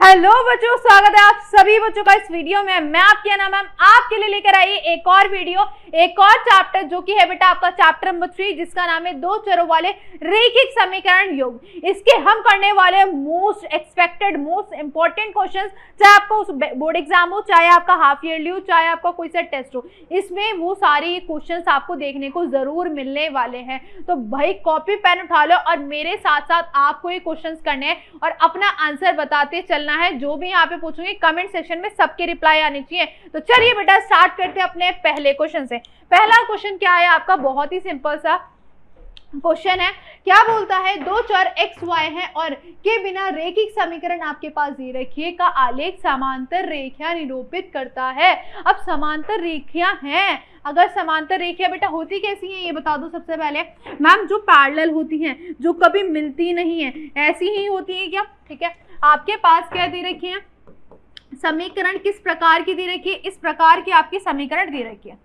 Hello बच्चों, स्वागत है आप सभी बच्चों का इस वीडियो में। मैं आपकी अना मैम आपके लिए लेकर आई एक और वीडियो, एक और चैप्टर जो कि है बेटा आपका चैप्टर नंबर 3, जिसका नाम है दो चरों वाले रैखिक समीकरण योग। इसके हम करने वाले most expected, most important question, चाहे आपको बोर्ड एग्जाम हो, चाहे आपका हाफ ईयरली हो, चाहे आपका कोई सा टेस्ट हो, इसमें वो सारे क्वेश्चन आपको देखने को जरूर मिलने वाले हैं। तो भाई कॉपी पेन उठा लो और मेरे साथ साथ आपको ये क्वेश्चन करने हैं और अपना आंसर बताते चलना है। जो भी यहाँ पे पूछूंगी कमेंट सेक्शन में सबके रिप्लाई आने चाहिए। तो चलिए बेटा स्टार्ट करते हैं अपने पहले क्वेश्चन से। पहला क्वेश्चन क्या है आपका, बहुत ही सिंपल सा क्वेश्चन है। क्या बोलता है, दो चर x y हैं और के बिना रैखिक समीकरण आपके पास दे रखिए का आलेख समांतर रेखा निरूपित करता है। अब समांतर रेखियां हैं, अगर समांतर रेखियां बेटा होती कैसी हैं ये बता दो सबसे पहले। मैम जो पैरेलल होती हैं, जो कभी मिलती नहीं है, ऐसी ही होती है क्या? ठीक है, आपके पास क्या दे रखी है, समीकरण किस प्रकार की दे रखी है, इस प्रकार की आपकी समीकरण दे रखी है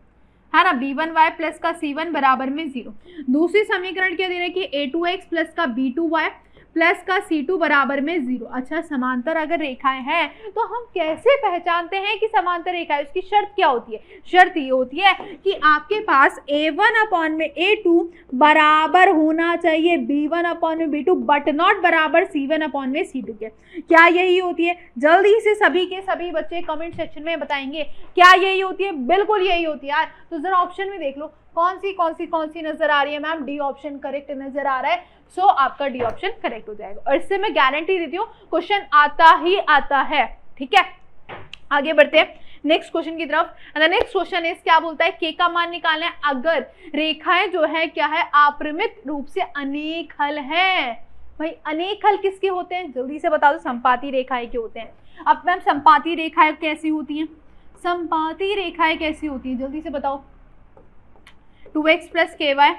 ना, b1y प्लस का c1 बराबर में 0। दूसरी समीकरण क्या दे रखी है, a2x प्लस का b2y प्लस का c2 बराबर में 0। अच्छा, समांतर अगर रेखाएं हैं तो हम कैसे पहचानते हैं कि समांतर रेखा है? उसकी शर्त क्या होती है? शर्त ये होती है कि आपके पास a1 अपॉन में a2 बराबर होना चाहिए b1 अपॉन में b2, बट नॉट बराबर c1 अपॉन में c2 के। क्या यही होती है? जल्दी से सभी के सभी बच्चे कमेंट सेक्शन में बताएंगे क्या यही होती है। बिल्कुल यही होती है यार। तो जरा ऑप्शन में देख लो कौन सी नजर आ रही है। मैम डी ऑप्शन करेक्ट नजर आ रहा है, सो आपका डी ऑप्शन करेक्ट हो जाएगा। और इससे मैं गारंटी देती हूँ क्वेश्चन आता ही आता है। ठीक है, आगे बढ़ते हैं नेक्स्ट क्वेश्चन की तरफ। नेक्स्ट क्वेश्चन इस क्या बोलता है, के का मान निकालना है अगर रेखाएं जो है क्या है, अपरिमित रूप से अनेक हल है। भाई अनेक हल किसके होते हैं? जल्दी से बता दो। संपाती रेखाएं के होते हैं। अब मैम संपाती रेखाएं कैसी होती हैं? संपाती रेखाएं कैसी होती हैं जल्दी से बताओ। 2x प्लस के वाई,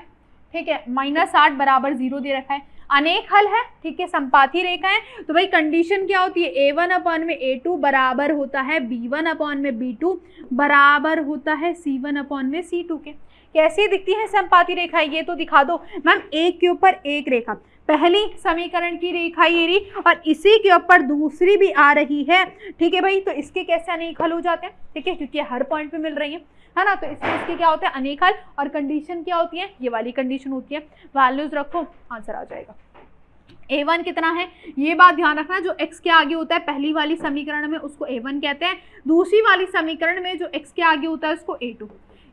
ठीक है, -8 बराबर 0 दे रखा है, अनेक हल है, ठीक है, संपाती रेखा है। तो भाई कंडीशन क्या होती है, a1 अपॉन में a2 बराबर होता है b1 अपॉन में b2 बराबर होता है c1 अपॉन में c2 के। कैसी दिखती है संपाती रेखा, ये तो दिखा दो। मैम एक के ऊपर एक रेखा, पहली समीकरण की रेखा ये रही और इसी के ऊपर दूसरी भी आ रही है। ठीक है भाई, तो इसके कैसे अनेक हल हो जाते हैं? ठीक है, क्योंकि हर पॉइंट पे मिल रही है ना, तो इसके क्या होते हैं, अनेक हल। और कंडीशन क्या होती है, ये वाली कंडीशन होती है। वैल्यूज रखो, आंसर आ जाएगा। a1 कितना है ये बात ध्यान रखना, जो x के आगे होता है पहली वाली समीकरण में उसको a1 कहते हैं, दूसरी वाली समीकरण में जो x के आगे होता है उसको a2।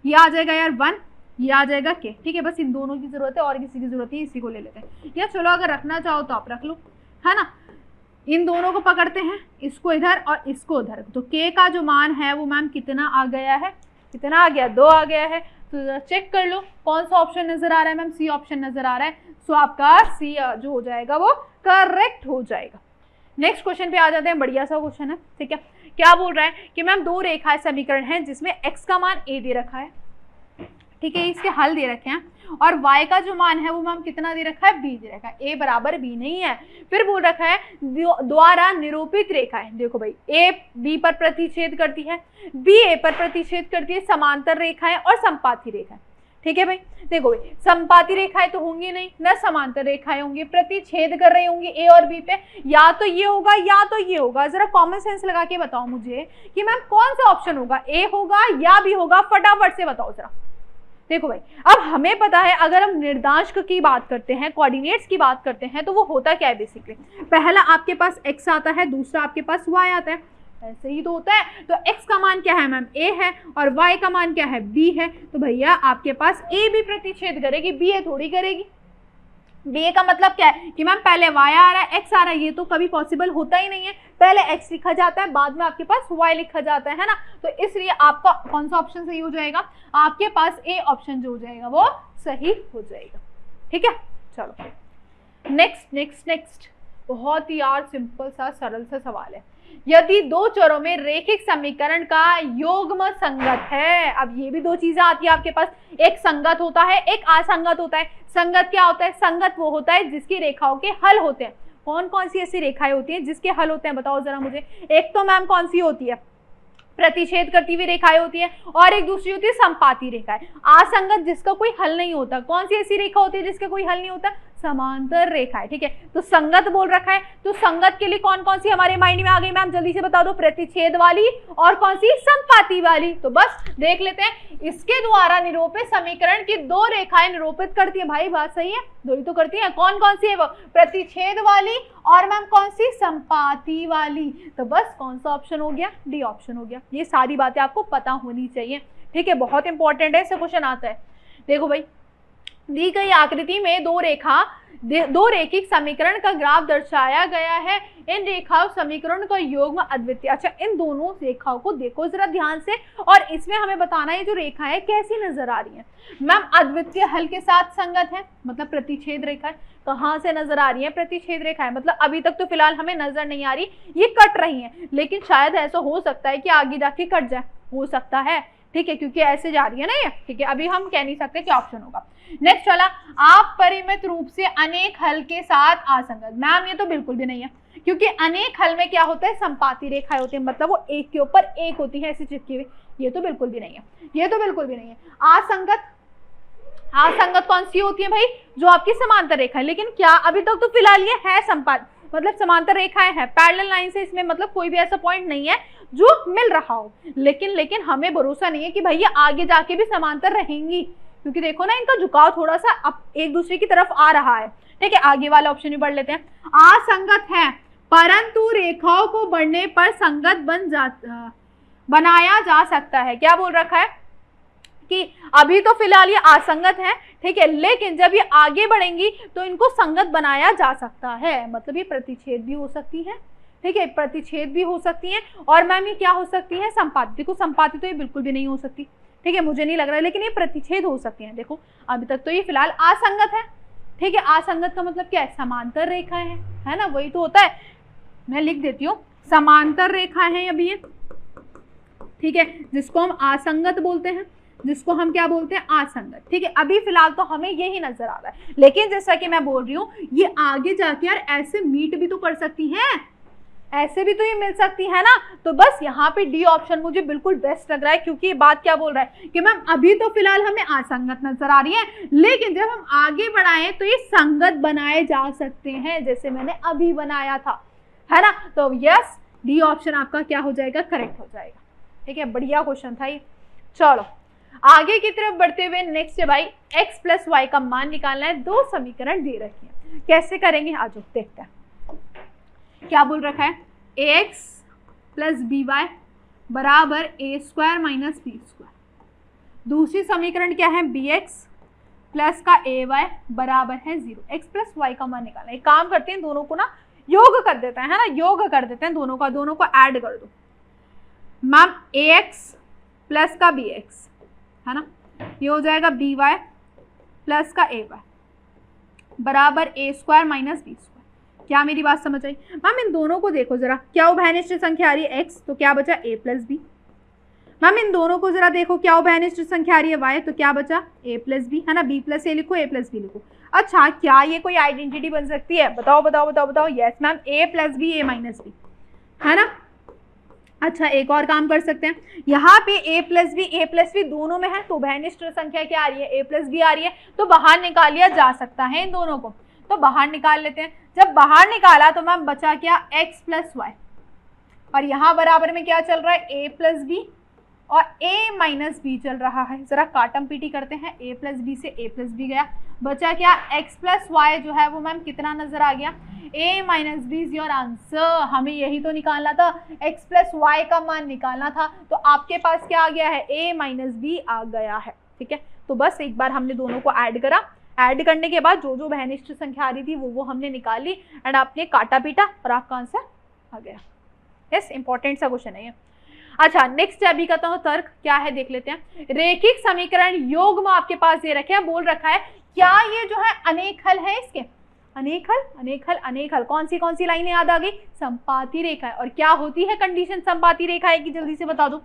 ये आ जाएगा यार 1, ये आ जाएगा के। ठीक है, बस इन दोनों की जरूरत है और किसी की जरूरत नहीं, इसी को ले लेते हैं। या चलो अगर रखना चाहो तो आप रख लो, है ना। इन दोनों को पकड़ते हैं, इसको इधर और इसको उधर। तो के का जो मान है वो मैम कितना आ गया है, कितना आ गया, 2 आ गया है। तो चेक कर लो कौन सा ऑप्शन नजर आ रहा है। मैम सी ऑप्शन नजर आ रहा है, सो आपका सी जो हो जाएगा वो करेक्ट हो जाएगा। नेक्स्ट क्वेश्चन पे आ जाते हैं, बढ़िया सा क्वेश्चन है। ठीक है, क्या बोल रहा है कि मैम दो रेखाएं समीकरण है जिसमें x का मान a दे रखा है, ठीक है, इसके हल दे रखे हैं, और y का जो मान है वो मैम कितना दे रखा है, b दे रखा है। a बराबर b नहीं है। फिर बोल रखा है द्वारा निरूपित रेखा है। देखो भाई a b पर प्रतिच्छेद करती है, b a पर प्रतिच्छेद करती है, समांतर रेखाएं और संपाती रेखाएं। ठीक है भाई, देखो भाई संपाती रेखाएं तो होंगी नहीं ना, समांतर रेखाएं होंगी, प्रतिच्छेद कर रही होंगी a और b पे, या तो ये होगा या तो ये होगा। जरा कॉमन सेंस लगा के बताओ मुझे कि मैम कौन सा ऑप्शन होगा, a होगा या b होगा, फटाफट से बताओ जरा। देखो भाई अब हमें पता है अगर हम निर्देशांक की बात करते हैं, कोऑर्डिनेट्स की बात करते हैं, तो वो होता क्या है बेसिकली, पहला आपके पास x आता है, दूसरा आपके पास y आता है, ऐसे ही तो होता है। तो x का मान क्या है मैम, a है, और y का मान क्या है, b है। तो भैया आपके पास a भी प्रतिच्छेद करेगी, b a थोड़ी करेगी। b का मतलब क्या है कि मैम पहले y आ रहा है, x आ रहा है, ये तो कभी पॉसिबल होता ही नहीं है। पहले x लिखा जाता है, बाद में आपके पास y लिखा जाता है ना। तो इसलिए आपका कौन सा ऑप्शन सही हो जाएगा, आपके पास a ऑप्शन जो हो जाएगा वो सही हो जाएगा। ठीक है, चलो नेक्स्ट बहुत ही यार सिंपल सा सरल सा सवाल है। यदि दो चरों में रैखिक समीकरण का योग्म संगत है, अब ये भी दो चीजें आती है आपके पास, एक संगत होता है, एक असंगत होता है। संगत क्या होता है, संगत वो होता है जिसकी रेखाओं के हल होते हैं। कौन कौन सी ऐसी रेखाएं होती हैं जिसके हल होते हैं, बताओ जरा मुझे। एक तो मैम कौन सी होती है, प्रतिच्छेद करती हुई रेखाएं होती है, और एक दूसरी होती है संपाती रेखाएं। असंगत जिसका कोई हल नहीं होता, कौन सी ऐसी रेखा होती है जिसका कोई हल नहीं होता, समांतर रेखा है। ठीक है, तो संगत बोल रखा है, तो संगत के लिए कौन कौन सी हमारे माइंड में आ गई मैम, जल्दी से बता दो। प्रतिच्छेद वाली और कौन सी, संपाती वाली। तो बस देख लेते हैं, इसके द्वारा निरूपित समीकरण की दो रेखाएं निरूपित करती है। भाई बात सही है, दो ही तो करती है। कौन कौन सी है वो, प्रतिच्छेद वाली और मैम कौन सी, संपाती वाली। तो बस कौन सा ऑप्शन हो गया, डी ऑप्शन हो गया। ये सारी बातें आपको पता होनी चाहिए। ठीक है, बहुत इंपॉर्टेंट है, इससे क्वेश्चन आता है। देखो भाई, दी गई आकृति में दो रेखिक समीकरण का ग्राफ दर्शाया गया है। इन रेखाओं समीकरण का योग में अद्वितीय। अच्छा, इन दोनों रेखाओं को देखो जरा ध्यान से, और इसमें हमें बताना है जो रेखा है कैसी नजर आ रही है। मैम अद्वितीय हल के साथ संगत है, मतलब प्रतिच्छेद रेखा है। कहाँ से नजर आ रही है, प्रतिच्छेद रेखा है, मतलब अभी तक तो फिलहाल हमें नजर नहीं आ रही, ये कट रही है, लेकिन शायद ऐसा हो सकता है कि आगे जाके कट जाए, हो सकता है। ठीक है, क्योंकि ऐसे जा रही है ना ये। ठीक है, अभी हम कह नहीं सकते क्या ऑप्शन होगा। नेक्स्ट वाला, आप परिमित रूप से अनेक हल के साथ असंगत। मैम ये तो बिल्कुल भी नहीं है, क्योंकि अनेक हल में क्या होता है, संपाती रेखाएं होती है, मतलब वो एक के ऊपर एक होती है ऐसी चिपकी हुई। ये तो बिल्कुल भी नहीं है, ये तो बिल्कुल भी नहीं है। असंगत कौन सी होती है भाई, जो आपकी समांतर रेखा है। लेकिन क्या अभी तक तो फिलहाल ये है संपात, मतलब समांतर रेखाएं हैं, पैरेलल लाइन से, इसमें मतलब कोई भी ऐसा पॉइंट नहीं है जो मिल रहा हो। लेकिन हमें भरोसा नहीं है कि भाई ये आगे जाके भी समांतर रहेंगी, क्योंकि देखो ना इनका झुकाव थोड़ा सा अब एक दूसरे की तरफ आ रहा है। ठीक है, आगे वाला ऑप्शन भी पढ़ लेते हैं। असंगत है, परंतु रेखाओं को बढ़ने पर संगत बनाया जा सकता है। क्या बोल रखा है कि अभी तो फिलहाल ये असंगत है, ठीक है, लेकिन जब ये आगे बढ़ेंगी तो इनको संगत बनाया जा सकता है। मतलब ये प्रतिच्छेद भी हो सकती है। ठीक है, प्रतिच्छेद भी हो सकती है, और मैम ये क्या हो सकती है, संपाती। देखो संपाती तो ये बिल्कुल भी नहीं हो सकती। ठीक है, मुझे नहीं लग रहा है, लेकिन ये प्रतिच्छेद हो सकती है। देखो अभी तक तो ये फिलहाल असंगत है। ठीक है, असंगत का मतलब क्या है, समांतर रेखा है ना, वही तो होता है। मैं लिख देती हूँ, समांतर रेखा है अभी ये। ठीक है, जिसको हम असंगत बोलते हैं, जिसको हम क्या बोलते हैं, असंगत। ठीक है, अभी फिलहाल तो हमें यही नजर आ रहा है, लेकिन जैसा कि मैं बोल रही हूँ, ये आगे जाके यार ऐसे मीट भी तो कर सकती हैं, ऐसे भी तो ये मिल सकती है ना। तो बस यहाँ पे डी ऑप्शन मुझे बिल्कुल बेस्ट लग रहा है, क्योंकि ये बात क्या बोल रहा है कि मैम अभी तो फिलहाल हमें असंगत नजर आ रही है, लेकिन जब हम आगे बढ़ाएं तो ये संगत बनाए जा सकते हैं, जैसे मैंने अभी बनाया था, है ना। तो यस, डी ऑप्शन आपका क्या हो जाएगा, करेक्ट हो जाएगा। ठीक है, बढ़िया क्वेश्चन था ये। चलो आगे की तरफ बढ़ते हुए नेक्स्ट है भाई, x प्लस वाई का मान निकालना है। दो समीकरण दे रखे हैं, कैसे करेंगे आज देखते हैं। क्या बोल रखा है, ax प्लस बी वाई बराबर ए स्क्वायर माइनस बी स्क्वायर। दूसरी समीकरण क्या है, bx प्लस का ए वाई बराबर है 0। x प्लस वाई का मान निकालना है। एक काम करते हैं, दोनों को ना योग कर देते हैं, है ना, योग कर देते हैं दोनों को ऐड कर दो। मैम ax प्लस का bx, है ना, ये हो जाएगा बी वाई प्लस का ए वाई बराबर ए स्क्वायर माइनस बी स्क्वायर। क्या मेरी बात समझ आई मैम। इन दोनों को देखो जरा, क्या उभयनिष्ठ संख्या आ रही है x, तो क्या बचा a प्लस बी। मैम इन दोनों को जरा देखो, क्या उभयनिष्ठ संख्या आ रही है y, तो क्या बचा a प्लस बी, है ना, b प्लस ए लिखो, a प्लस बी लिखो। अच्छा, क्या ये कोई आइडेंटिटी बन सकती है, बताओ बताओ बताओ बताओ। Yes ma'am, a plus B a minus B, है ना। अच्छा, एक और काम कर सकते हैं, यहाँ पे a प्लस बी दोनों में है, तो उभयनिष्ठ संख्या क्या आ रही है, a प्लस बी आ रही है, तो बाहर निकाल लिया जा सकता है इन दोनों को। तो बाहर निकाल लेते हैं। जब बाहर निकाला तो मैम बचा क्या, x प्लस वाई, और यहाँ बराबर में क्या चल रहा है, a प्लस बी और a माइनस बी चल रहा है। जरा काटम पीटी करते हैं, a प्लस बी से a प्लस बी गया, बचा क्या, x प्लस वाई जो है वो मैम कितना नजर आ गया, a minus B is your answer. हमें यही तो निकालना था, x प्लस वाई का मान निकालना था, तो आपके पास क्या आ गया है, a माइनस बी आ गया है। ठीक है, तो बस एक बार हमने दोनों को ऐड करा, ऐड करने के बाद जो जो उभयनिष्ठ संख्या आ रही थी वो हमने निकाल ली, एंड आपने काटा पीटा और आपका आंसर आ गया। यस, इंपॉर्टेंट सा क्वेश्चन है ये। अच्छा, नेक्स्ट अभी का तो तर्क क्या है देख लेते हैं। रेखिक समीकरण योग में आपके पास दे रखे हैं, बोल रखा है क्या ये जो है अनेक हल है इसके, अनेक हल कौन सी लाइनें याद आ गई, संपाती रेखा है। और क्या होती है कंडीशन संपाती रेखा है की, जल्दी से बता दो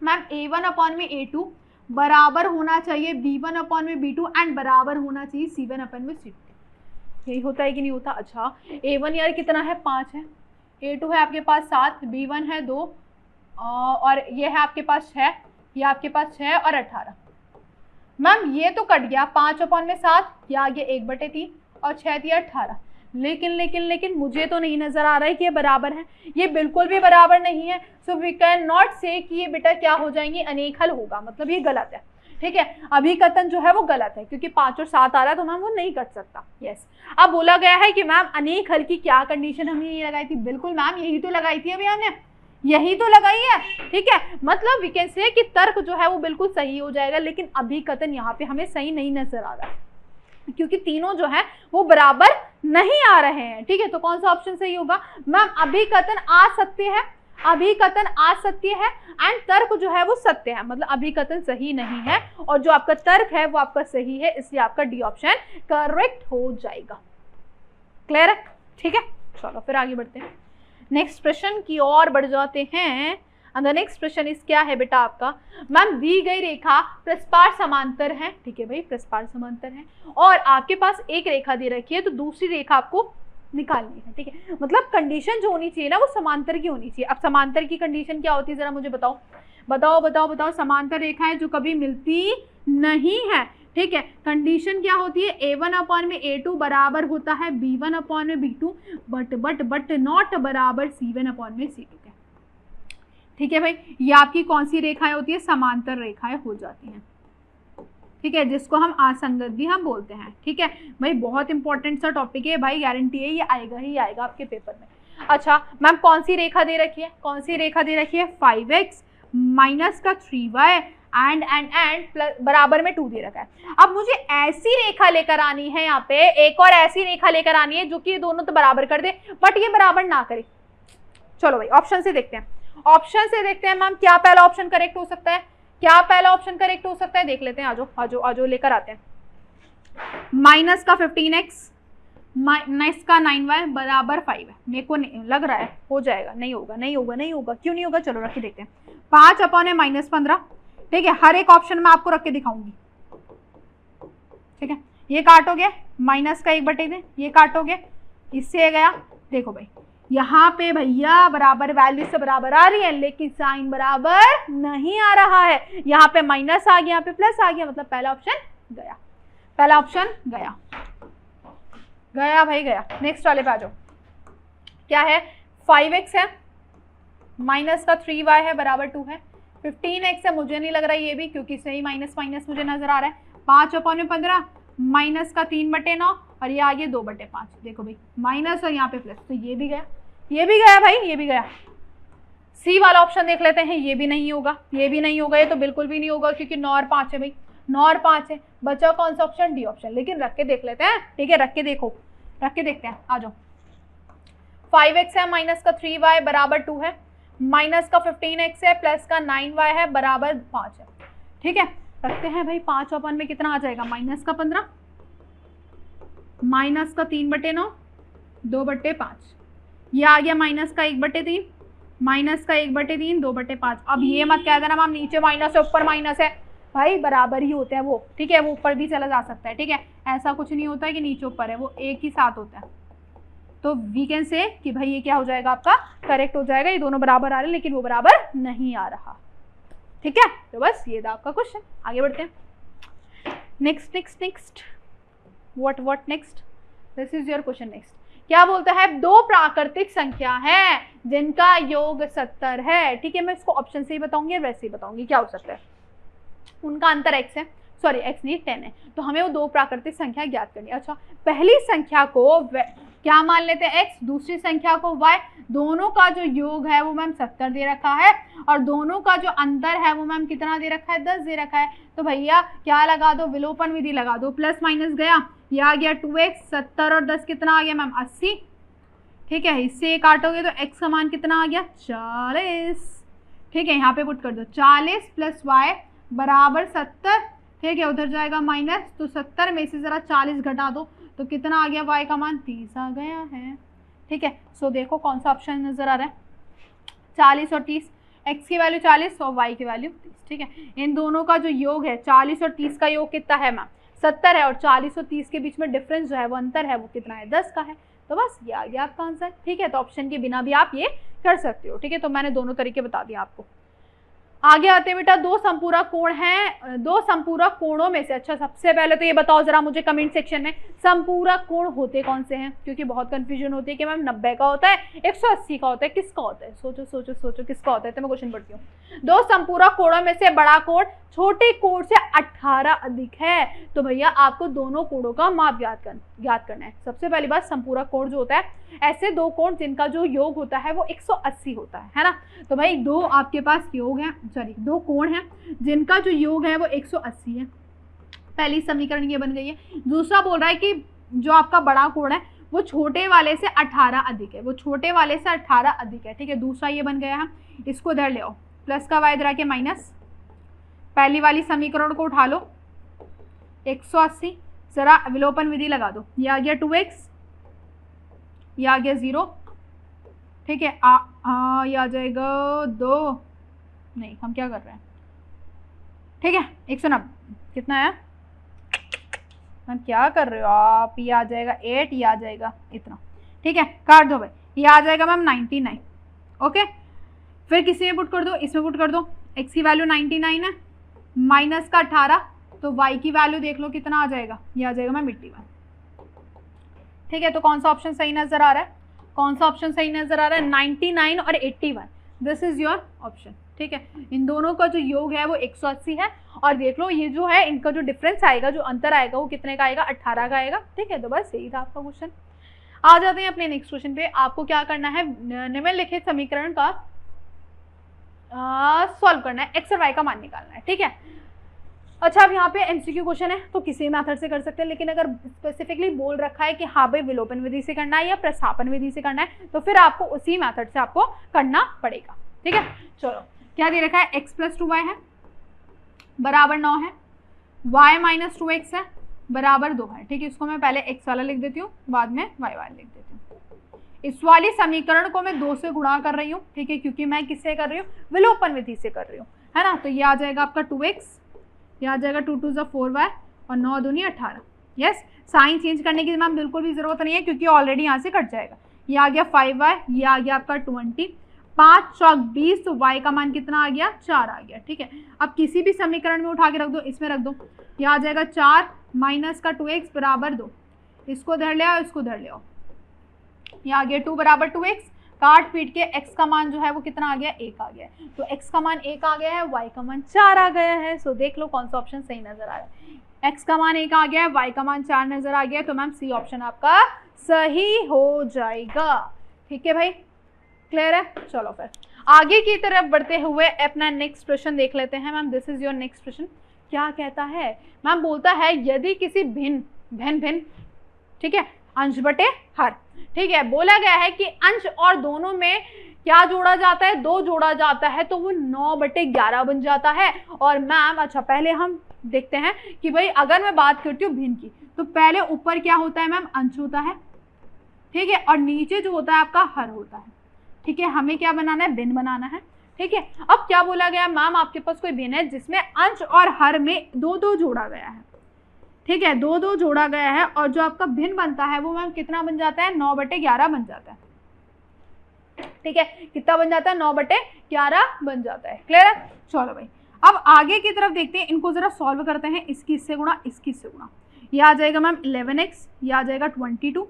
मैम। a1 अपॉन में a2 बराबर होना चाहिए b1 अपॉन में b2 एंड बराबर होना चाहिए c1 अपॉन में c2। यही होता है कि नहीं होता। अच्छा, a1 यार कितना है, 5 है, a2 है आपके पास 7, b1 है 2, और ये है आपके पास 6, ये आपके पास 6 और 18। मैम ये तो कट गया, 5 अपॉन में 7, ये आ गया 1/3, और 6 दिया 18। लेकिन मुझे तो नहीं नजर आ रहा है कि ये बराबर है, ये बिल्कुल भी बराबर नहीं है। सो वी कैन नॉट से कि ये बेटा क्या हो जाएंगे, अनेक हल होगा, मतलब ये गलत है। ठीक है, अभिकथन जो है वो गलत है क्योंकि 5 और 7 आ रहा है तो मैम वो नहीं कट सकता। यस, अब बोला गया है कि मैम अनेक हल की क्या कंडीशन हमने ये लगाई थी, बिल्कुल मैम यही तो लगाई थी अभी हमने, यही तो लगाई है। ठीक है, मतलब वी कैन से कि तर्क जो है वो बिल्कुल सही हो जाएगा, लेकिन अभिकथन यहाँ पे हमें सही नहीं नजर आ रहा है क्योंकि तीनों जो है वो बराबर नहीं आ रहे हैं। ठीक है, तो कौन सा ऑप्शन सही होगा मैम, अभिकथन आ सकते हैं, अभिकथन आ सत्य है एंड तर्क जो है वो सत्य है, मतलब अभिकथन सही नहीं है और जो आपका तर्क है वो आपका सही है, इसलिए आपका डी ऑप्शन करेक्ट हो जाएगा। क्लियर है? ठीक है, चलो फिर आगे बढ़ते हैं, नेक्स्ट प्रश्न की ओर बढ़ जाते हैं। द नेक्स्ट प्रश्न इस क्या है बेटा आपका, मैम दी गई रेखा प्रस्पार समांतर है। ठीक है भाई, प्रस्पार समांतर है और आपके पास एक रेखा दे रखी है तो दूसरी रेखा आपको निकालनी है। ठीक है, मतलब कंडीशन जो होनी चाहिए ना वो समांतर की होनी चाहिए। अब समांतर की कंडीशन क्या होती है जरा मुझे बताओ, बताओ बताओ बताओ। समांतर रेखाएं जो कभी मिलती नहीं है। ठीक है, कंडीशन क्या होती है, A1 अपॉन में A2 बराबर होता है B1 अपॉन में B2 बट नॉट बराबर C1 अपॉन में C2 के। ठीक है भाई, ये आपकी कौन सी रेखाएं होती है, समांतर रेखाएं हो जाती हैं। ठीक है, जिसको हम असंगत भी हम बोलते हैं। ठीक है भाई, बहुत इंपॉर्टेंट सा टॉपिक है भाई, गारंटी है ये आएगा ही आएगा आपके पेपर में। अच्छा मैम कौन सी रेखा दे रखी है, कौन सी रेखा दे रखी है, 5x माइनस का 3y एंड प्लस बराबर में 2 दे रखा है। अब मुझे ऐसी रेखा लेकर आनी है, यहाँ पे एक और ऐसी रेखा लेकर आनी है जो कि ये दोनों तो बराबर कर दे बट ये बराबर ना करे। चलो भाई ऑप्शन से देखते हैं, ऑप्शन से देखते हैं मैम क्या पहला ऑप्शन करेक्ट हो सकता है, क्या पहला ऑप्शन करेक्ट हो सकता है, देख लेते हैं। आजो आजो आजो लेकर आते हैं। माइनस का 15x माइनस का 9y बराबर 5 है। मेरे को नहीं लग रहा है हो जाएगा, नहीं होगा नहीं होगा नहीं होगा, क्यों नहीं होगा, चलो रख के देखते हैं। 5 अपॉन है -15। ठीक है, हर एक ऑप्शन में आपको रख के दिखाऊंगी। ठीक है, ये काटोगे माइनस का 1/2, ये काटोगे इससे गया। देखो भाई यहाँ पे भैया बराबर वैल्यू से बराबर आ रही है लेकिन साइन बराबर नहीं आ रहा है, यहाँ पे माइनस आ गया, यहाँ पे प्लस आ गया, मतलब पहला ऑप्शन गया, पहला ऑप्शन गया, गया भाई गया। नेक्स्ट वाले पे आ जाओ, क्या है, 5x है माइनस का 3y है बराबर 2 है, 15x है, मुझे नहीं लग रहा ये भी क्योंकि सही माइनस माइनस मुझे नजर आ रहा है। 5 अपॉन में 15 माइनस का 3/9 और ये आ गया 2/5। देखो भाई माइनस और यहाँ पे प्लस, तो ये भी गया, ये भी गया भाई, ये भी गया। सी वाला ऑप्शन देख लेते हैं, ये भी नहीं होगा, ये भी नहीं होगा, ये तो बिल्कुल भी नहीं होगा क्योंकि 9 और 5 है भाई, 9 और 5 है। बचा कौन सा ऑप्शन, डी ऑप्शन, लेकिन रख के देख लेते हैं। ठीक है, रख के देखो, रख के देखते हैं। आ जाओ, 5x है माइनस का 3y बराबर 2 है, माइनस का 15x है प्लस का 9y है बराबर 5 है। ठीक है, रखते हैं भाई। 5 अपॉन में कितना आ जाएगा, माइनस का 15 माइनस का 3/9 2/5, ये आ गया माइनस का 1/3 माइनस का 1/3 2/5। अब ये मत कह देना मैम नीचे माइनस है ऊपर माइनस है, भाई बराबर ही होते हैं वो। ठीक है, वो ऊपर भी चला जा सकता है। ठीक है, ऐसा कुछ नहीं होता है कि नीचे ऊपर है, वो एक ही साथ होता है। तो वी कैन से कि भाई ये क्या हो जाएगा आपका, करेक्ट हो जाएगा। ये दोनों बराबर आ रहे हैं लेकिन वो बराबर नहीं आ रहा। ठीक है, तो बस ये था आपका क्वेश्चन। आगे बढ़ते हैं। Next next next what next, this is your question. Next क्या बोलता है, 2 प्राकृतिक संख्या है जिनका योग 70 है। ठीक है, मैं इसको ऑप्शन से ही बताऊंगी और वैसे ही बताऊंगी क्या हो सकता है। उनका अंतर x है, सॉरी x नहीं 10 है, तो हमें वो 2 प्राकृतिक संख्या ज्ञात करनी है। अच्छा, पहली संख्या को क्या मान लेते हैं x, दूसरी संख्या को y, दोनों का जो योग है वो मैम 70 दे रखा है और दोनों का जो अंतर है वो मैम कितना दे रखा है, 10 दे रखा है। तो भैया क्या लगा दो, विलोपन विधि लगा दो, प्लस माइनस गया, ये आ गया 2x, 70 और 10 कितना आ गया मैम 80। ठीक है, इससे काटोगे तो x का मान कितना आ गया 40। ठीक है, यहाँ पे पुट कर दो 40 प्लस y बराबर 70। ठीक है, उधर जाएगा माइनस, तो 70 में से जरा 40 घटा दो तो कितना आ गया, y का मान 30 आ गया है। ठीक है, सो देखो कौन सा ऑप्शन नजर आ रहा है, 40 और 30, x की वैल्यू 40 और y की वैल्यू 30। ठीक है, इन दोनों का जो योग है 40 और 30 का योग कितना है मैम 70 है और 40 और 30 के बीच में डिफरेंस जो है वो अंतर है वो कितना है, 10 का है। तो बस ये आ गया आपका आंसर। ठीक है, तो ऑप्शन के बिना भी आप ये कर सकते हो। ठीक है, तो मैंने दोनों तरीके बता दिए आपको। आगे आते हैं बेटा, दो संपूरक कोण हैं, दो संपूरक कोणों में से, अच्छा सबसे पहले तो ये बताओ जरा मुझे कमेंट सेक्शन में, संपूरक कोण होते कौन से हैं, क्योंकि बहुत कंफ्यूजन होती है कि मैम 90 का होता है, 180 का होता है, किसका होता है, सोचो सोचो सोचो किसका होता है। तो मैं क्वेश्चन पढ़ती हूँ, दो संपूरक कोणों में से बड़ा कोण छोटे कोण से 18 अधिक है, तो भैया आपको दोनों कोणों का माप ज्ञात करना है। सबसे पहली बात, संपूरक कोण जो होता है ऐसे दो कोण जिनका जो योग होता है वो 180 होता है ना। तो भाई दो आपके पास योग है, सॉरी दो कोण हैं जिनका जो योग है वो 180 है, पहली समीकरण ये बन गई है। दूसरा बोल रहा है कि जो आपका बड़ा कोण है वो छोटे वाले से 18 अधिक है, वो छोटे वाले से 18 अधिक है, ठीक है। दूसरा ये बन गया है, इसको इधर ले आओ, प्लस का वाई इधर आके माइनस, पहली वाली समीकरण को उठा लो 180, जरा विलोपन विधि लगा दो, ये आ गया 2x, ये आ गया 0, ठीक है। ये आ जाएगा 2, नहीं हम क्या कर रहे हैं, ठीक है 190, कितना है हम क्या कर रहे हो आप, ये आ जाएगा 8, ये आ जाएगा इतना, ठीक है काट दो भाई, ये आ जाएगा मैम 99, ओके। फिर किसी में पुट कर दो, इसमें पुट कर दो, x की वैल्यू 99 है, माइनस का 18, तो y की वैल्यू देख लो कितना आ जाएगा, ये आ जाएगा मैम 81, ठीक है। तो कौन सा ऑप्शन सही नजर आ रहा है, कौन सा ऑप्शन सही नजर आ रहा है, 99 और 81, दिस इज योर ऑप्शन, ठीक है। इन दोनों का जो योग है वो 180 है, और देख लो ये जो है इनका जो डिफरेंस आएगा, जो अंतर आएगा वो कितने का आएगा, 18 का आएगा, ठीक है। तो बस यही था आपका क्वेश्चन। आ जाते हैं अपने नेक्स्ट क्वेश्चन पे। आपको क्या करना है, निम्नलिखित समीकरण का सॉल्व करना है, एक्स और वाई का मान निकालना है, ठीक है। अच्छा अब यहाँ पे एमसीक्यू क्वेश्चन है तो किसी मेथड से कर सकते हैं, लेकिन अगर स्पेसिफिकली बोल रखा है कि हाँ भाई विलोपन विधि से करना है या प्रस्थापन विधि से करना है, तो फिर आपको उसी मेथड से आपको करना पड़ेगा, ठीक है। चलो क्या दे रखा है, x + 2y है बराबर 9 है, y - 2x है बराबर 2 है, ठीक है। इसको मैं पहले x वाला लिख देती हूँ, बाद में y वाला लिख देती हूँ। इस वाली समीकरण को मैं 2 से गुणा कर रही हूँ, ठीक है, क्योंकि मैं किससे कर रही हूँ, विलोपन विधि से कर रही हूँ, है ना। तो ये आ जाएगा आपका 2x, ये आ जाएगा 2 × 2 = 4y और 9 × 2 = 18। यस, साइन चेंज करने की मैम बिल्कुल भी जरूरत नहीं है, क्योंकि ऑलरेडी यहाँ से कट जाएगा। ये आ गया 5y, ये आ गया आपका 20, 5 × 20, तो y का मान कितना आ गया, 4 आ गया, ठीक है। अब किसी भी समीकरण में उठा के रख दो, इसमें रख दो, ये आ जाएगा 4 माइनस का 2x बराबर 2, इसको धर ले आओ, इसको धर ले आओ, ये आ गया 2 बराबर 2x, काट पीट के x का मान जो है वो कितना आ गया, 1 आ गया। तो x का मान 1 आ गया है, y का मान 4 आ गया है। सो देख लो कौन सा ऑप्शन सही नजर आ रहा है, x का मान 1 आ गया है, y का मान 4 नजर आ गया, तो मैम सी ऑप्शन आपका सही हो जाएगा, ठीक है भाई, क्लियर है। चलो फिर आगे की तरफ बढ़ते हुए अपना नेक्स्ट प्रश्न देख लेते हैं। Ma'am this is your next प्रश्न, क्या कहता है, मैम बोलता है यदि किसी भिन्न, ठीक है, अंश बटे हर, ठीक है, बोला गया है कि अंश और दोनों में क्या जोड़ा जाता है, 2 जोड़ा जाता है, तो वो 9/11 बन जाता है। और मैम अच्छा पहले हम देखते हैं कि भाई अगर मैं बात करती हूँ भिन्न की, तो पहले ऊपर क्या होता है मैम, अंश होता है, ठीक है, और नीचे जो होता है आपका हर होता है, ठीक है। हमें क्या बनाना है, भिन्न बनाना है, ठीक है। अब क्या बोला गया मैम, आपके पास कोई भिन्न है जिसमें अंश और हर में 2-2 जोड़ा गया है, ठीक है, 2-2 जोड़ा गया है, और जो आपका भिन्न बनता है वो मैम कितना बन जाता है, 9/11 बन जाता है, ठीक है। कितना बन जाता है, 9/11 बन जाता है, क्लियर है। चलो भाई अब आगे की तरफ देखते हैं, इनको जरा सॉल्व करते हैं, इसकी इससे गुणा, इसकी इससे गुणा, ये आ जाएगा मैम 11x, ये आ जाएगा 22,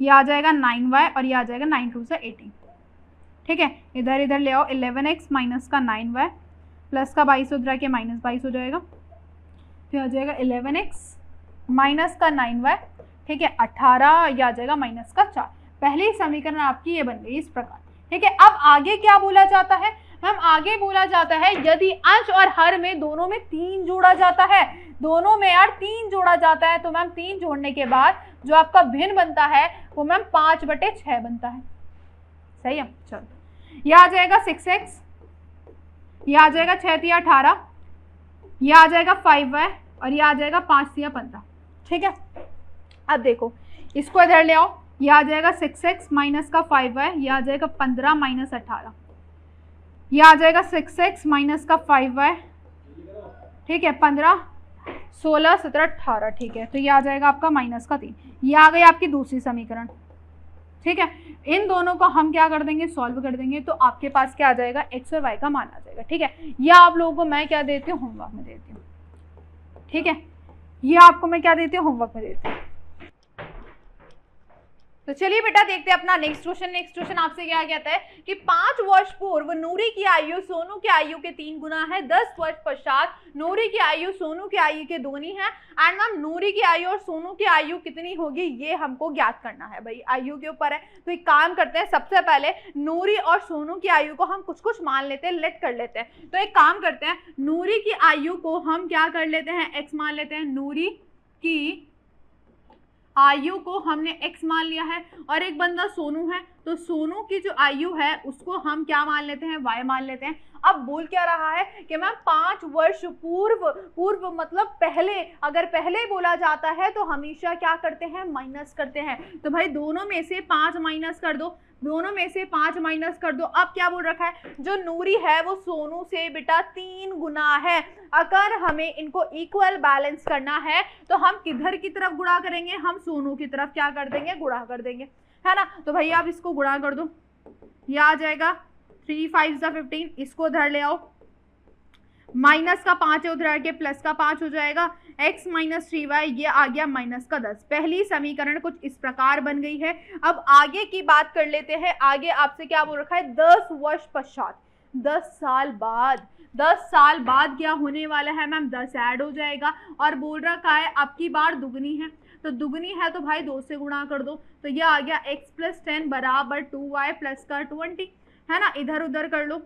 ये आ जाएगा 9y और ये आ जाएगा 9 × 2 = 18, ठीक है। इधर इधर ले आओ, 11x माइनस का 9y प्लस का 22 उधर के -22 हो जाएगा, तो आ जाएगा 11x माइनस का 9y, ठीक है, 18, ये आ जाएगा माइनस का 4। पहली समीकरण आपकी ये बन गई इस प्रकार, ठीक है। अब आगे क्या बोला जाता है, हम आगे बोला जाता है यदि अंश और हर में दोनों में 3 जोड़ा जाता है, दोनों में यार 3 जोड़ा जाता है, तो मैम 3 जोड़ने के बाद जो आपका भिन्न बनता है वो मैम 5/6 बनता है, सही है। चलो ये आ जाएगा 6x, ये आ जाएगा 6 × 18, ये आ जाएगा 5y और ये आ जाएगा 5 × 15, ठीक है। अब देखो इसको इधर ले आओ, ये आ जाएगा 6x माइनस का 5y, ये आ जाएगा 15 - 18, ये आ जाएगा 6x माइनस का 5y, ठीक है, 15, 16, 17, 18, ठीक है। तो ये आ जाएगा आपका -3, ये आ गई आपकी दूसरी समीकरण, ठीक है, इन दोनों को हम क्या कर देंगे, सॉल्व कर देंगे, तो आपके पास क्या आ जाएगा, एक्स और वाई का मान आ जाएगा। ठीक है, या आप लोगों को मैं क्या देती हूँ, होमवर्क में देती हूँ। ठीक है, ये आपको मैं क्या देती हूँ, होमवर्क में देती हूँ। तो चलिए बेटा देखते हैं अपना नेक्स्ट क्वेश्चन। नेक्स्ट क्वेश्चन आपसे क्या कहता है कि 5 वर्ष पूर्व नूरी की आयु सोनू की आयु के 3 गुना है। 10 वर्ष पश्चात नूरी की आयु सोनू की आयु के 2 है। एंड मैम नूरी की आयु और सोनू की आयु कितनी होगी, ये हमको ज्ञात करना है। भाई आयु के ऊपर है, तो एक काम करते हैं, सबसे पहले नूरी और सोनू की आयु को हम कुछ कुछ मान लेते हैं, लेट कर लेते हैं। तो एक काम करते हैं, नूरी की आयु को हम क्या कर लेते हैं, एक्स मान लेते हैं। नूरी की आयु को हमने x मान लिया है, और एक बंदा सोनू है, तो सोनू की जो आयु है उसको हम क्या मान लेते हैं, y मान लेते हैं। अब बोल क्या रहा है कि मैम 5 वर्ष पूर्व मतलब पहले, अगर पहले बोला जाता है तो हमेशा क्या करते हैं, माइनस करते हैं। तो भाई दोनों में से 5 माइनस कर दो, दोनों में से 5 माइनस कर दो। अब क्या बोल रखा है, जो नूरी है वो सोनू से बेटा 3 गुना है। अगर हमें इनको इक्वल बैलेंस करना है तो हम किधर की तरफ गुणा करेंगे, हम सोनू की तरफ क्या कर देंगे, गुणा कर देंगे, है ना। तो भैया आप इसको गुणा कर दो, ये आ जाएगा 3 5 15, इसको उधर ले आओ, माइनस का 5 है उधर के, प्लस का 5 हो जाएगा, x माइनस 3y, ये आ गया माइनस का 10। पहली समीकरण कुछ इस प्रकार बन गई है। अब आगे की बात कर लेते हैं। आगे आपसे क्या बोल रखा है, 10 वर्ष पश्चात, 10 साल बाद, 10 साल बाद क्या होने वाला है मैम, 10 ऐड हो जाएगा, और बोल रखा है अब की बार दुगनी है, तो दुगनी है तो भाई 2 से गुणा कर दो, तो ये आ गया x प्लस 10 बराबर 2y प्लस का 20, है ना। इधर उधर कर लो,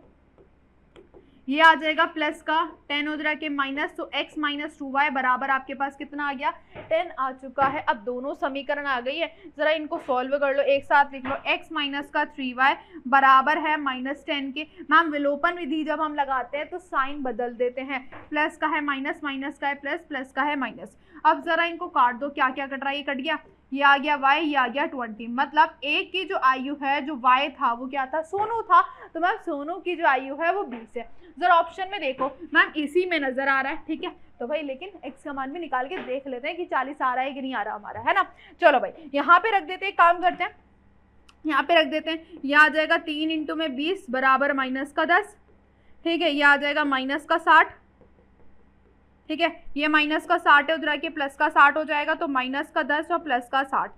ये आ जाएगा प्लस का 10 उधर के माइनस, तो x माइनस 2y बराबर आपके पास कितना आ गया, 10 आ चुका है। अब दोनों समीकरण आ गई है, जरा इनको सॉल्व कर लो, एक साथ लिख लो। x माइनस का 3y बराबर है माइनस 10 के। मैम विलोपन विधि जब हम लगाते हैं तो साइन बदल देते हैं, प्लस का है माइनस, माइनस का है प्लस, प्लस का है माइनस। अब जरा इनको काट दो, क्या क्या कट रहा है, ये कट गया, ये आ गया y, ये आ गया 20। मतलब एक की जो आयु है, जो y था वो क्या था, सोनू था, तो मैम सोनू की जो आयु है वो 20 है। जरा ऑप्शन में देखो मैम, इसी में नजर आ रहा है, ठीक है। तो भाई लेकिन x का मान भी निकाल के देख लेते हैं कि 40 आ रहा है कि नहीं आ रहा हमारा, है ना। चलो भाई यहाँ पे रख देते हैं, काम करते हैं, यहाँ पे रख देते हैं। यह आ जाएगा 3 इंटू में 20 बराबर माइनस का 10, ठीक है। यह आ जाएगा माइनस का 60, ठीक है। ये माइनस का 60 है उधर के, प्लस का 60 हो जाएगा, तो माइनस का 10 और प्लस का 60।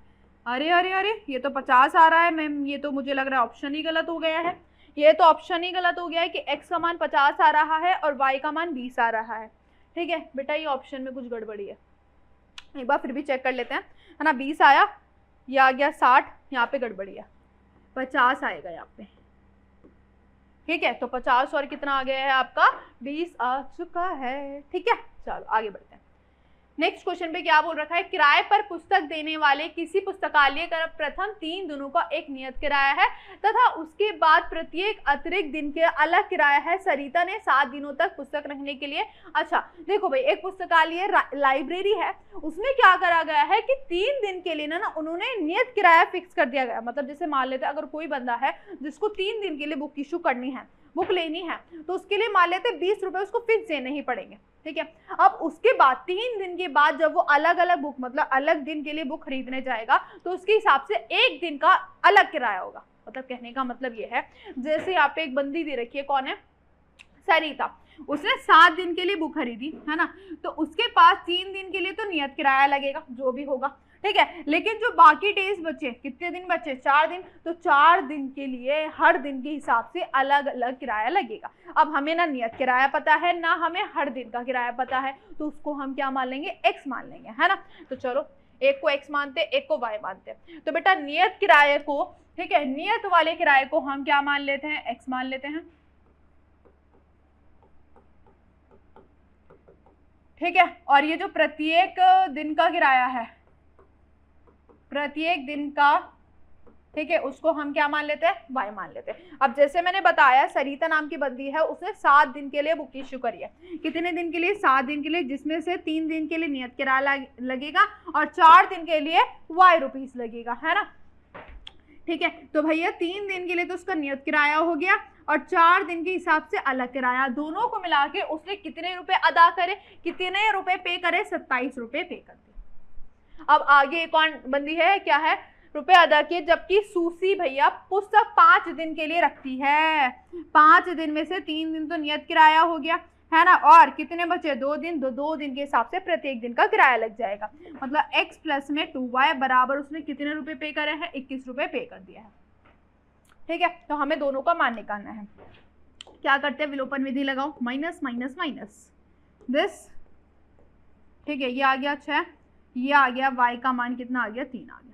अरे अरे अरे, ये तो 50 आ रहा है मैम, ये तो मुझे लग रहा है ऑप्शन ही गलत हो गया है। ये तो ऑप्शन ही गलत हो गया है कि x का मान 50 आ रहा है और y का मान 20 आ रहा है, ठीक है। बेटा ये ऑप्शन में कुछ गड़बड़ी है, एक बार फिर भी चेक कर लेते हैं, है ना। 20 आया, ये आ गया 60, यहाँ पे गड़बड़ी है, 50 आएगा यहाँ पे, ठीक है। तो 50 और कितना आ गया है आपका, 20 आ चुका है, ठीक है। चलो आगे बढ़ते हैं। नेक्स्ट क्वेश्चन पे क्या बोल रखा है, किराए पर पुस्तक देने वाले किसी पुस्तकालय का प्रथम 3 दिनों का एक नियत किराया है तथा उसके बाद प्रत्येक अतिरिक्त दिन के अलग किराया है। सरिता ने 7 दिनों तक पुस्तक रखने के लिए, अच्छा देखो भाई, एक पुस्तकालय लाइब्रेरी है, उसमें क्या करा गया है कि 3 दिन के लिए ना उन्होंने नियत किराया फिक्स कर दिया गया। मतलब जैसे मान लेते हैं अगर कोई बंदा है जिसको 3 दिन के लिए बुक इशू करनी है, बुक लेनी है, तो उसके लिए मान लेते 20 रुपए उसको फिक्स देने ही पड़ेंगे, ठीक है। अब उसके बाद 3 दिन के बाद जब वो अलग अलग बुक, मतलब अलग दिन के लिए बुक खरीदने जाएगा, तो उसके हिसाब से 1 दिन का अलग किराया होगा। मतलब कहने का मतलब ये है, जैसे यहाँ पे एक बंदी दे रखी है, कौन है, सरिता, उसने 7 दिन के लिए बुक खरीदी, है ना, तो उसके पास 3 दिन के लिए तो नियत किराया लगेगा, जो भी होगा, ठीक है। लेकिन जो बाकी डेज बचे, कितने दिन बचे, 4 दिन, तो 4 दिन के लिए हर दिन के हिसाब से अलग अलग किराया लगेगा। अब हमें ना नियत किराया पता है, ना हमें हर दिन का किराया पता है, तो उसको हम क्या मान लेंगे, x मान लेंगे, है ना। तो चलो एक को x मानते, एक को y मानते। तो बेटा नियत किराए को, ठीक है, नियत वाले किराए को हम क्या मान लेते हैं, x मान लेते हैं, ठीक है। और ये जो प्रत्येक दिन का किराया है, प्रत्येक दिन का, ठीक है, उसको हम क्या मान लेते हैं, y मान लेते हैं। अब जैसे मैंने बताया, सरिता नाम की बंदी है, उसने 7 दिन के लिए बुक इश्यू करी है। कितने दिन के लिए, 7 दिन के लिए, जिसमें से 3 दिन के लिए नियत किराया लगेगा और 4 दिन के लिए y रुपीस लगेगा, है ना, ठीक है। तो भैया 3 दिन के लिए तो उसका नियत किराया हो गया और 4 दिन के हिसाब से अलग किराया, दोनों को मिला के उसने कितने रुपए अदा करे, कितने रुपए पे करे, 27 रुपए पे कर दिए। अब आगे कौन बंदी है, क्या है, रुपए अदा किए, जबकि सूसी भैया पुस्तक 5 दिन के लिए रखती है। 5 दिन में से 3 दिन तो नियत किराया हो गया, है ना, और कितने बचे 2 दिन, 2 दिन के हिसाब से प्रत्येक दिन का किराया लग जाएगा। मतलब x प्लस में 2y बराबर उसने कितने रुपए पे करे हैं, 21 रुपए पे कर दिया है। ठीक है, तो हमें दोनों का मान निकालना है। क्या करते हैं, विलोपन विधि लगाओ, माइनस माइनस माइनस दिस। ठीक है, ये आ गया 6, ये आ गया, y का मान कितना आ गया, 3 आ गया।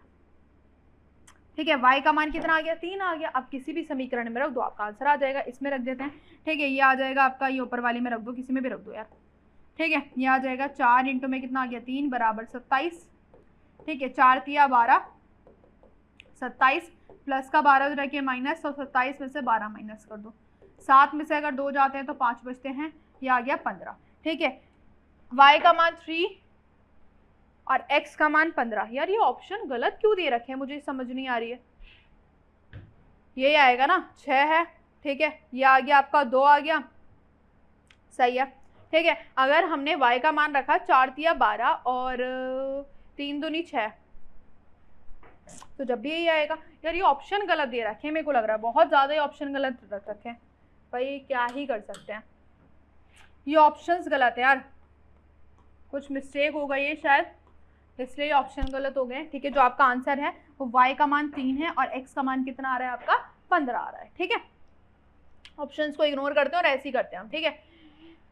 ठीक है, y का मान कितना आ गया, 3 आ गया। अब किसी भी समीकरण में रख दो, आपका आंसर आ जाएगा। इसमें रख देते हैं। ठीक है, ये आ जाएगा आपका, ये ऊपर वाले में रख दो, किसी में भी रख दो यार। ठीक है, ये आ जाएगा 4 इंटू में कितना आ गया, 3 बराबर 27। ठीक है, 4 तिया 12, 27 प्लस का 12 रखिए माइनस, और 27 में से 12 माइनस कर दो। 7 में से अगर 2 जाते हैं तो 5 बचते हैं, ये आ गया 15। ठीक है, y का मान 3 और x का मान 15। यार ये ऑप्शन गलत क्यों दे रखे हैं, मुझे समझ नहीं आ रही है। ये आएगा ना, 6 है। ठीक है, ये आ गया आपका 2 आ गया, सही है। ठीक है, अगर हमने y का मान रखा 4 तिया 12 और 3 दूनी 6, तो जब भी यही आएगा। यार ये ऑप्शन गलत दे रखे हैं, मेरे को लग रहा है बहुत ज़्यादा ये ऑप्शन गलत रख रखे हैं। भाई क्या ही कर सकते हैं, ये ऑप्शंस गलत है यार, कुछ मिस्टेक हो गई है शायद, इसलिए ऑप्शन गलत हो गए। ठीक है, जो आपका आंसर है वो y का मान 3 है और x का मान कितना आ रहा है आपका, 15 आ रहा है। ठीक है, ऑप्शंस को इग्नोर करते हैं और ऐसे ही करते हैं हम। ठीक है,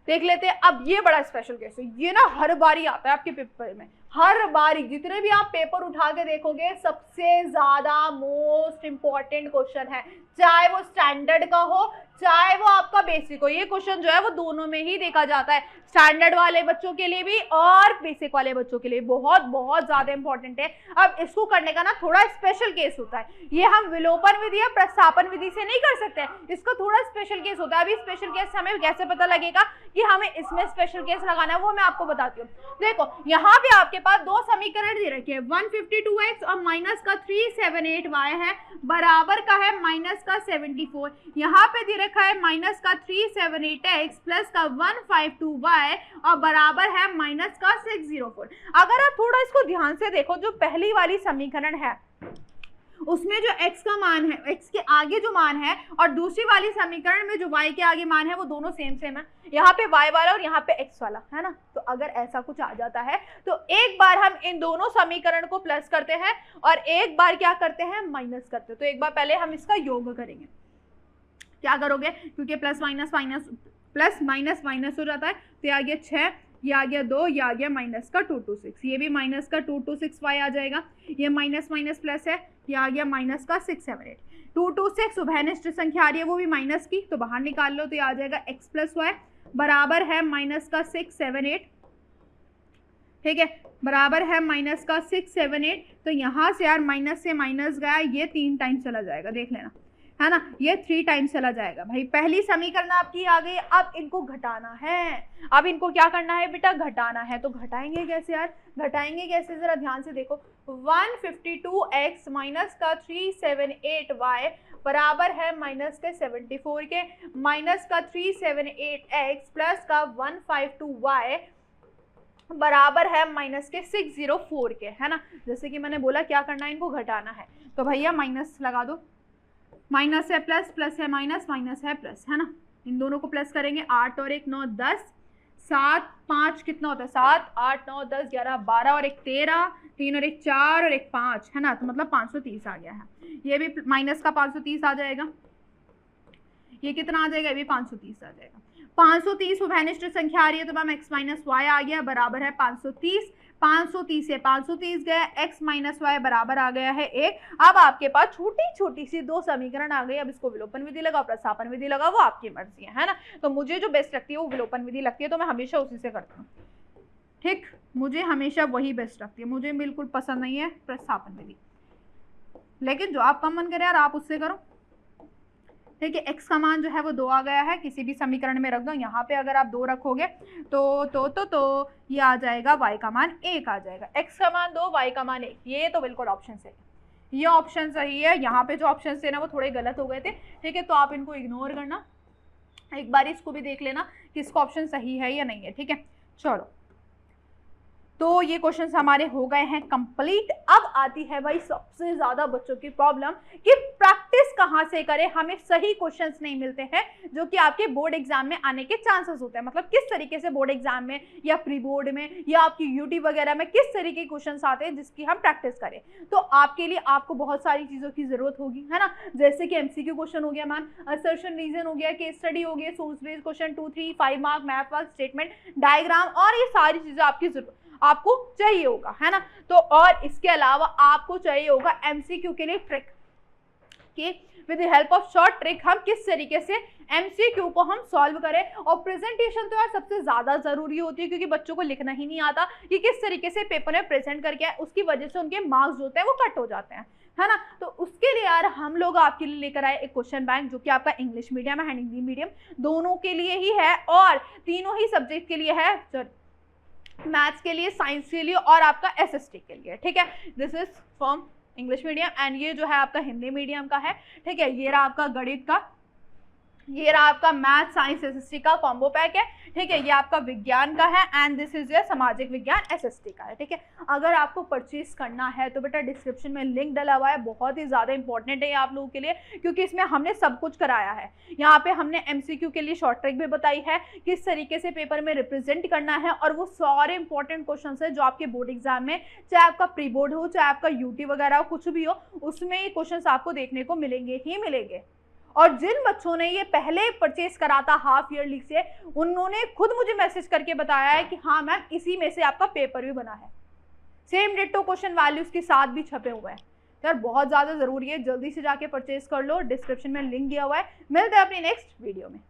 देख लेते हैं। अब ये बड़ा स्पेशल केस है, ये ना हर बार ही आता है आपके पेपर में, हर बार, जितने भी आप पेपर उठा के देखोगे सबसे ज्यादा मोस्ट इंपॉर्टेंट क्वेश्चन है, चाहे वो स्टैंडर्ड का हो चाहे वो आपका बेसिक हो। ये क्वेश्चन जो है वो दोनों में ही देखा जाता है, स्टैंडर्ड वाले बच्चों के लिए भी और बेसिक वाले बच्चों के लिए, बहुत बहुत ज्यादा इंपॉर्टेंट है। अब इसको करने का ना थोड़ा स्पेशल केस होता है, ये हम विलोपन विधि या प्रस्थापन विधि से नहीं कर सकते, इसका थोड़ा स्पेशल केस होता है। अभी स्पेशल केस हमें कैसे पता लगेगा कि हमें इसमें स्पेशल केस लगाना है, वो मैं आपको बताती हूँ। देखो यहाँ पे आपके पास 2 समीकरण दे रखे हैं, 152x और माइनस का 378y है, बराबर का है माइनस का 74। यहाँ पे दे रखा है माइनस का 378x प्लस का 152y और बराबर है माइनस का 604। अगर आप थोड़ा इसको ध्यान से देखो, जो पहली वाली समीकरण है उसमें जो x का मान है, x के आगे जो मान है, और दूसरी वाली समीकरण में जो y के आगे मान है, वो दोनों सेम सेम है। यहाँ पे y वाला और यहाँ पे x वाला है ना, तो अगर ऐसा कुछ आ जाता है तो एक बार हम इन दोनों समीकरण को प्लस करते हैं और एक बार क्या करते हैं, माइनस करते हैं। तो एक बार पहले हम इसका योग करेंगे। क्या करोगे, क्योंकि प्लस माइनस माइनस हो जाता है, तो ये आ गया 6, ये आ गया 2, ये आ गया माइनस का 226, ये भी माइनस का 226y आ जाएगा, ये माइनस माइनस प्लस है, ये आ गया माइनस का 678। 226 उभयनिष्ठ संख्या आ रही है, वो भी माइनस की, तो बाहर निकाल लो, तो ये आ जाएगा x प्लस वाई बराबर है माइनस का 678। ठीक है, बराबर है माइनस का 678। तो यहाँ से यार माइनस से माइनस गया, ये 3 टाइम्स चला जाएगा, देख लेना, है ना, ये 3 टाइम्स चला जाएगा। भाई पहली समीकरण आपकी आ गई, अब इनको घटाना है। अब इनको क्या करना है बेटा, घटाना है। तो घटाएंगे कैसे यार, घटाएंगे कैसे, जरा ध्यान से देखो। 152x माइनस का 378y बराबर है माइनस के 74 के, माइनस का 378x प्लस का 152y बराबर है माइनस के 604 के, है ना। जैसे कि मैंने बोला क्या करना है, इनको घटाना है, तो भैया माइनस लगा दो, माइनस है प्लस, प्लस है माइनस, माइनस है प्लस, है ना। इन दोनों को प्लस करेंगे, 8 और 1 9 10, 7 5 कितना होता है, 7 8 9 10 11 12 और 1 13, 3 और 1 4 और 1 5, है ना। तो मतलब 530 आ गया है। ये भी माइनस का 530 आ जाएगा, ये कितना आ जाएगा, ये भी 530 आ जाएगा। 530 उभयनिष्ठ संख्या आ रही है, तो मैम x माइनस वाई आ गया बराबर है 530। 530 से 530 गया, x माइनस वाई बराबर आ गया है 1। अब आपके पास छोटी छोटी सी 2 समीकरण आ गई। अब इसको विलोपन विधि लगाओ, प्रस्थापन विधि लगाओ, वो आपकी मर्जी है ना। तो मुझे जो बेस्ट लगती है वो विलोपन विधि लगती है, तो मैं हमेशा उसी से करती हूँ। ठीक, मुझे हमेशा वही बेस्ट लगती है, मुझे बिल्कुल पसंद नहीं है प्रस्थापन विधि, लेकिन जो आपका मन करे यार आप उससे करो। ठीक है, x का मान जो है वो 2 आ गया है, किसी भी समीकरण में रख दो। यहाँ पे अगर आप 2 रखोगे तो ये आ जाएगा, y का मान 1 आ जाएगा। x का मान 2, y का मान 1, ये तो बिल्कुल ऑप्शन सही है, ये ऑप्शन सही है। यहाँ पे जो ऑप्शन थे ना वो थोड़े गलत हो गए थे। ठीक है, तो आप इनको इग्नोर करना, एक बार इसको भी देख लेना कि इसका ऑप्शन सही है या नहीं है। ठीक है, चलो तो ये क्वेश्चंस हमारे हो गए हैं कंप्लीट। अब आती है भाई सबसे ज्यादा बच्चों की प्रॉब्लम कि प्रैक्टिस कहाँ से करें, हमें सही क्वेश्चंस नहीं मिलते हैं जो कि आपके बोर्ड एग्जाम में आने के चांसेस होते हैं। मतलब किस तरीके से बोर्ड एग्जाम में या प्री बोर्ड में या आपकी यूटी वगैरह में किस तरीके के क्वेश्चंस आते हैं जिसकी हम प्रैक्टिस करें। तो आपके लिए आपको बहुत सारी चीजों की जरूरत होगी, है ना, जैसे कि एमसीक्यू क्वेश्चन हो गया मैम, असर्शन रीजन हो गया, केस स्टडी हो गया, source based question 2, 3, 5 mark, map work, statement, diagram, और ये सारी चीजें आपको चाहिए होगा, है ना। तो और इसके अलावा आपको चाहिए होगा एमसीक्यू के लिए ट्रिक कि with the help of short trick हम किस तरीके से एमसीक्यू को हम सॉल्व करें। और प्रेजेंटेशन तो यार सबसे ज्यादा जरूरी होती है क्योंकि बच्चों को लिखना ही नहीं आता कि किस तरीके से पेपर में प्रेजेंट करके आए, उसकी वजह से उनके मार्क्स जो होते हैं वो कट हो जाते हैं, है ना। तो उसके लिए यार हम लोग आपके लिए लेकर आए एक क्वेश्चन बैंक जो कि आपका इंग्लिश मीडियम है, हिंदी मीडियम दोनों के लिए ही है और तीनों ही सब्जेक्ट के लिए है, मैथ्स के लिए, साइंस के लिए और आपका एसएसटी के लिए, ठीक है। This is from English medium and ये जो है आपका हिंदी मीडियम का है, ठीक है। ये रहा आपका गणित का, ये रहा आपका मैथ साइंस एसएसटी का कॉम्बो पैक है, ठीक है। ये आपका विज्ञान का है एंड दिस इज योर सामाजिक विज्ञान एसएसटी का है, ठीक है। अगर आपको परचेज करना है तो बेटा डिस्क्रिप्शन में लिंक डला हुआ है, बहुत ही ज़्यादा इंपॉर्टेंट है आप लोगों के लिए क्योंकि इसमें हमने सब कुछ कराया है। यहाँ पे हमने एमसीक्यू के लिए शॉर्ट ट्रिक भी बताई है, किस तरीके से पेपर में रिप्रेजेंट करना है, और वो सारे इंपॉर्टेंट क्वेश्चन है जो आपके बोर्ड एग्जाम में, चाहे आपका प्री बोर्ड हो चाहे आपका यूटी वगैरह हो, कुछ भी हो, उसमें ये क्वेश्चन आपको देखने को मिलेंगे ही मिलेंगे। और जिन बच्चों ने ये पहले परचेज करा था हाफ ईयरली से, उन्होंने खुद मुझे मैसेज करके बताया है कि हाँ मैम इसी में से आपका पेपर भी बना है, सेम डिट्टो क्वेश्चन वैल्यूज के साथ भी छपे हुए हैं। यार बहुत ज़्यादा ज़रूरी है, जल्दी से जाके परचेज कर लो, डिस्क्रिप्शन में लिंक दिया हुआ है। मिलते हैं अपनी नेक्स्ट वीडियो में।